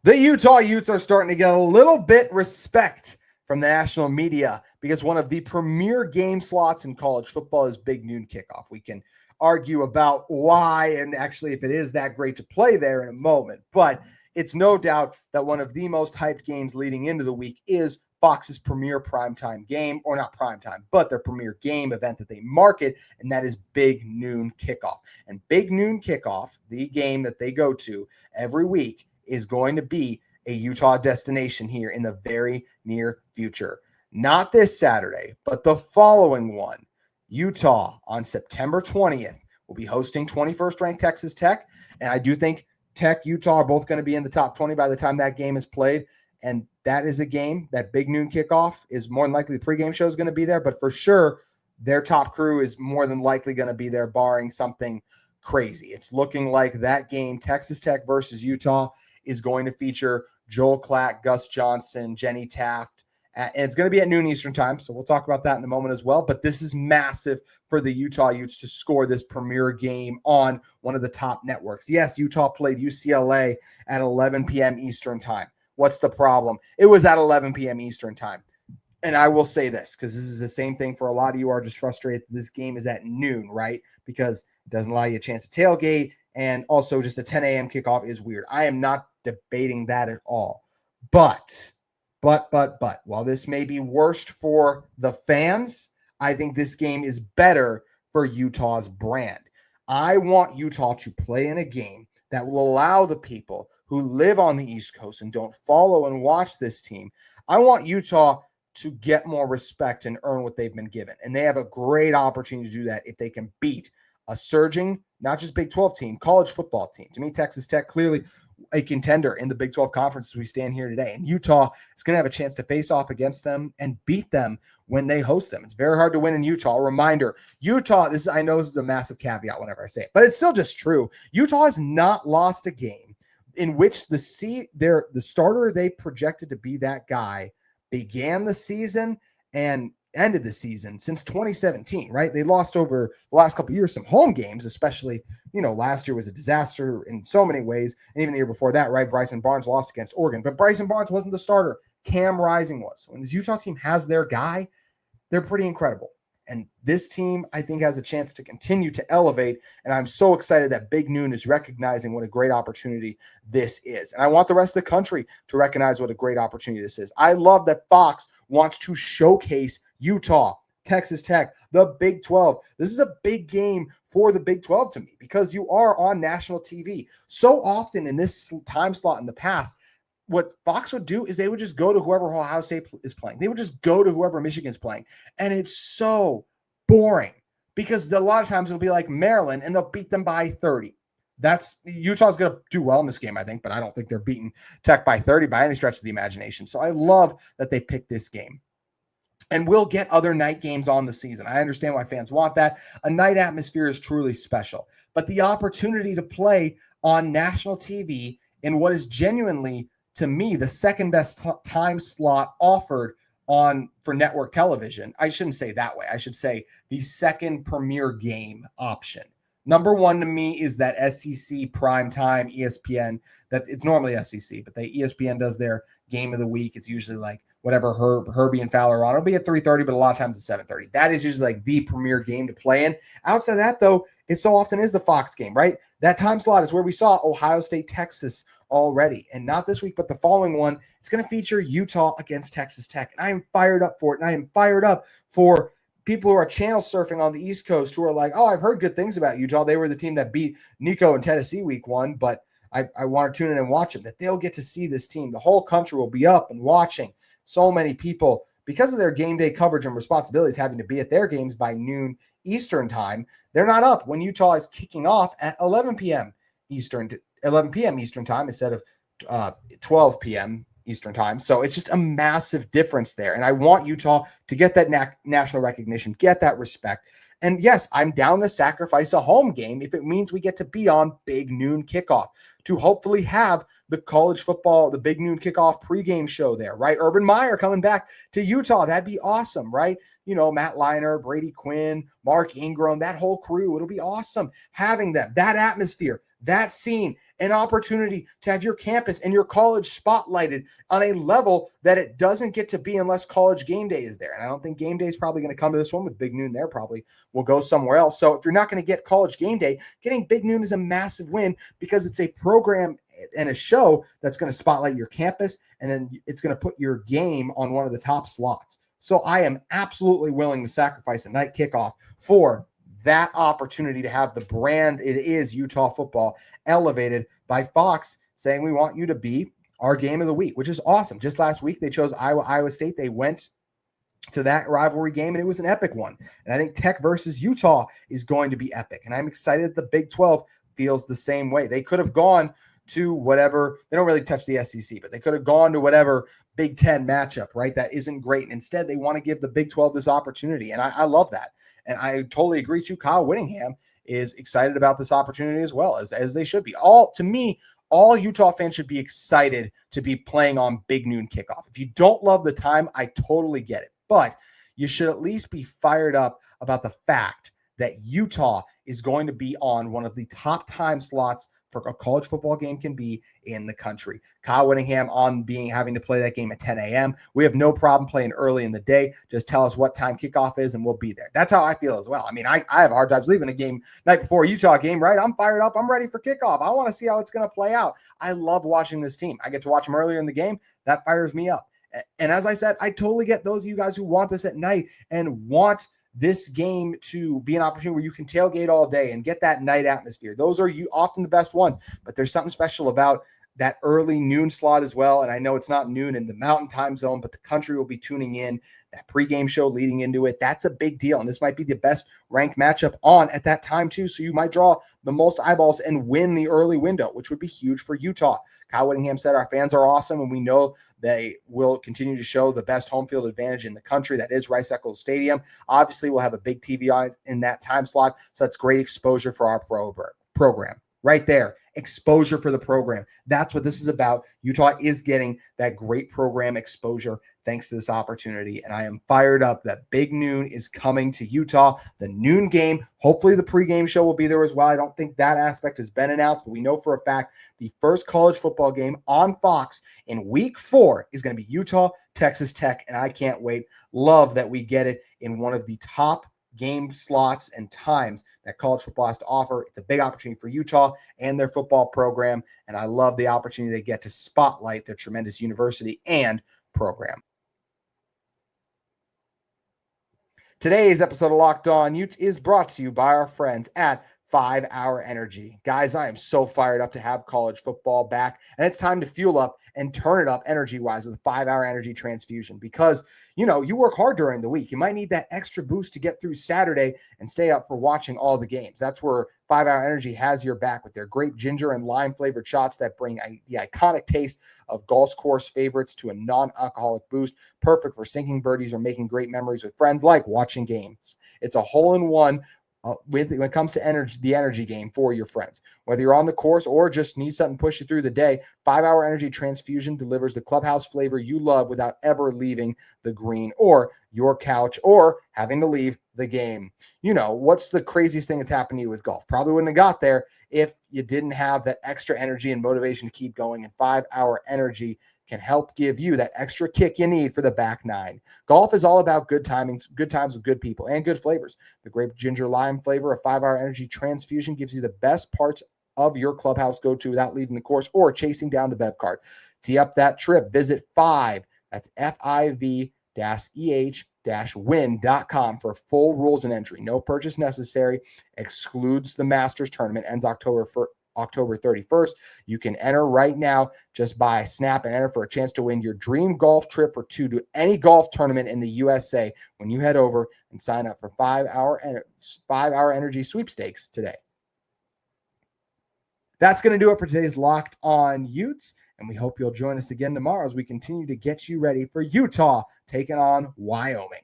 The Utah Utes are starting to get a little bit respect from the national media because one of the premier game slots in college football is big noon kickoff. We can argue about why and actually if it is that great to play there in a moment, but it's no doubt that one of the most hyped games leading into the week is Fox's premier primetime game, or not primetime, but their premier game event that they market, and that is Big Noon Kickoff. And Big Noon Kickoff, the game that they go to every week, is going to be a Utah destination here in the very near future. Not this Saturday, but the following one. Utah on September 20th will be hosting 21st ranked Texas Tech. And I do think Tech, Utah are both going to be in the top 20 by the time that game is played. And that is a game, that Big Noon Kickoff is more than likely the pregame show is going to be there, but for sure their top crew is more than likely going to be there barring something crazy. It's looking like that game, Texas Tech versus Utah, is going to feature Joel Klatt, Gus Johnson, Jenny Taft, and it's going to be at noon Eastern time, so we'll talk about that in a moment as well. But this is massive for the Utah Utes to score this premier game on one of the top networks. Yes, Utah played UCLA at 11 p.m. Eastern time. What's the problem? It was at 11 p.m. Eastern time. And I will say this, because this is the same thing for a lot of you are just frustrated that this game is at noon, right? Because it doesn't allow you a chance to tailgate, and also just a 10 a.m. kickoff is weird. I am not debating that at all. But, while this may be worst for the fans, I think this game is better for Utah's brand. I want Utah to play in a game that will allow the people who live on the East Coast and don't follow and watch this team. I want Utah to get more respect and earn what they've been given. And they have a great opportunity to do that if they can beat a surging, not just Big 12 team, college football team. To me, Texas Tech clearly a contender in the Big 12 conference as we stand here today. And Utah is going to have a chance to face off against them and beat them when they host them. It's very hard to win in Utah. Reminder, Utah, I know this is a massive caveat whenever I say it, but it's still just true. Utah has not lost a game in which the starter they projected to be that guy began the season and ended the season since 2017, right? They lost over the last couple of years some home games, especially, last year was a disaster in so many ways. And even the year before that, right? Bryson Barnes lost against Oregon, but Bryson Barnes wasn't the starter. Cam Rising was. When this Utah team has their guy, they're pretty incredible. And this team, I think, has a chance to continue to elevate. And I'm so excited that Big Noon is recognizing what a great opportunity this is. And I want the rest of the country to recognize what a great opportunity this is. I love that Fox wants to showcase Utah, Texas Tech, the Big 12. This is a big game for the Big 12 to me because you are on national TV. So often in this time slot in the past, what Fox would do is they would just go to whoever Ohio State is playing. They would just go to whoever Michigan's playing. And it's so boring because a lot of times it'll be like Maryland and they'll beat them by 30. Utah's going to do well in this game, I think, but I don't think they're beating Tech by 30 by any stretch of the imagination. So I love that they picked this game. And we'll get other night games on the season. I understand why fans want that. A night atmosphere is truly special. But the opportunity to play on national TV in what is genuinely, to me, the second best time slot offered for network television. I shouldn't say that way. I should say the second premier game option. Number one to me is that SEC primetime ESPN. It's normally SEC, but ESPN does their game of the week. It's usually like whatever Herbie and Fowler are on. It'll be at 3:30, but a lot of times it's 7:30. That is usually like the premier game to play in. Outside of that, though, it so often is the Fox game, right? That time slot is where we saw Ohio State, Texas already. And not this week, but the following one, it's going to feature Utah against Texas Tech. And I am fired up for it. And I am fired up for people who are channel surfing on the East Coast who are like, oh, I've heard good things about Utah. They were the team that beat Nico and Tennessee week 1, but I want to tune in and watch them, that they'll get to see this team. The whole country will be up and watching. So many people, because of their game day coverage and responsibilities having to be at their games by noon Eastern time, they're not up when Utah is kicking off at 11 p.m. Eastern time instead of 12 p.m. Eastern time. So it's just a massive difference there. And I want Utah to get that national recognition, get that respect. And yes, I'm down to sacrifice a home game if it means we get to be on Big Noon Kickoff to hopefully have the college football, the Big Noon Kickoff pregame show there, right? Urban Meyer coming back to Utah. That'd be awesome, right? Matt Leinart, Brady Quinn, Mark Ingram, that whole crew. It'll be awesome having them, that atmosphere, that scene. an opportunity to have your campus and your college spotlighted on a level that it doesn't get to be unless College Game Day is there. And I don't think Game Day is probably going to come to this one with Big Noon there. Probably will go somewhere else. So if you're not going to get College Game Day, getting Big Noon is a massive win because it's a program and a show that's going to spotlight your campus, and then it's going to put your game on one of the top slots. So I am absolutely willing to sacrifice a night kickoff for that opportunity to have the brand it is Utah football elevated by Fox, saying we want you to be our game of the week, which is awesome. Just last week, they chose Iowa State. They went to that rivalry game, and it was an epic one. And I think Tech versus Utah is going to be epic. And I'm excited that the Big 12 feels the same way. They could have gone to whatever, they don't really touch the SEC, but they could have gone to whatever Big 10 matchup, right? That isn't great. And instead, they want to give the Big 12 this opportunity. And I love that. And I totally agree too. Kyle Whittingham is excited about this opportunity as well, as they should be. To me, all Utah fans should be excited to be playing on Big Noon kickoff. If you don't love the time, I totally get it. But you should at least be fired up about the fact that Utah is going to be on one of the top time slots for a college football game can be in the country. Kyle Whittingham having to play that game at 10 a.m. We have no problem playing early in the day. Just tell us what time kickoff is and we'll be there. That's how I feel as well. I mean, I have a hard time leaving a game night before a Utah game, right? I'm fired up. I'm ready for kickoff. I want to see how it's going to play out. I love watching this team. I get to watch them earlier in the game. That fires me up. And as I said, I totally get those of you guys who want this at night and want this game to be an opportunity where you can tailgate all day and get that night atmosphere. Those are often the best ones, but there's something special about that early noon slot as well. And I know it's not noon in the mountain time zone, but the country will be tuning in. That pregame show leading into it, that's a big deal. And this might be the best ranked matchup on at that time too. So you might draw the most eyeballs and win the early window, which would be huge for Utah. Kyle Whittingham said our fans are awesome, and we know they will continue to show the best home field advantage in the country. That is Rice-Eccles Stadium. Obviously, we'll have a big TV on in that time slot. So that's great exposure for our program. Right there, exposure for the program. That's what this is about. Utah is getting that great program exposure thanks to this opportunity. And I am fired up that Big Noon is coming to Utah. The noon game, hopefully the pregame show will be there as well. I don't think that aspect has been announced, but we know for a fact the first college football game on Fox in week 4 is going to be Utah, Texas Tech, and I can't wait. Love that we get it in one of the top game slots and times that college football has to offer. It's a big opportunity for Utah and their football program, and I love the opportunity they get to spotlight their tremendous university and program. Today's episode of Locked On Utes is brought to you by our friends at 5 Hour Energy. Guys, I am so fired up to have college football back, and it's time to fuel up and turn it up energy-wise with 5 Hour Energy Transfusion because, you work hard during the week. You might need that extra boost to get through Saturday and stay up for watching all the games. That's where 5 Hour Energy has your back with their grape, ginger, and lime-flavored shots that bring the iconic taste of golf course favorites to a non-alcoholic boost, perfect for sinking birdies or making great memories with friends like watching games. It's a hole-in-one when it comes to the energy game for your friends. Whether you're on the course or just need something to push you through the day, 5 Hour Energy Transfusion delivers the clubhouse flavor you love without ever leaving the green or your couch or having to leave the game. What's the craziest thing that's happened to you with golf? Probably wouldn't have got there if you didn't have that extra energy and motivation to keep going. And 5 Hour Energy can help give you that extra kick you need for the back nine. Golf is all about good timings, good times with good people, and good flavors. The grape, ginger, lime flavor of 5 Hour Energy Transfusion gives you the best parts of your clubhouse go-to without leaving the course or chasing down the bev card. Tee up that trip. Visit 5, that's FIV-EH-win.com for full rules and entry. No purchase necessary. Excludes the Masters tournament. Ends October 31st. You can enter right now. Just buy Snap and enter for a chance to win your dream golf trip for 2 to any golf tournament in the USA when you head over and sign up for 5 Hour Energy Sweepstakes today. That's going to do it for today's Locked On Utes, and we hope you'll join us again tomorrow as we continue to get you ready for Utah taking on Wyoming.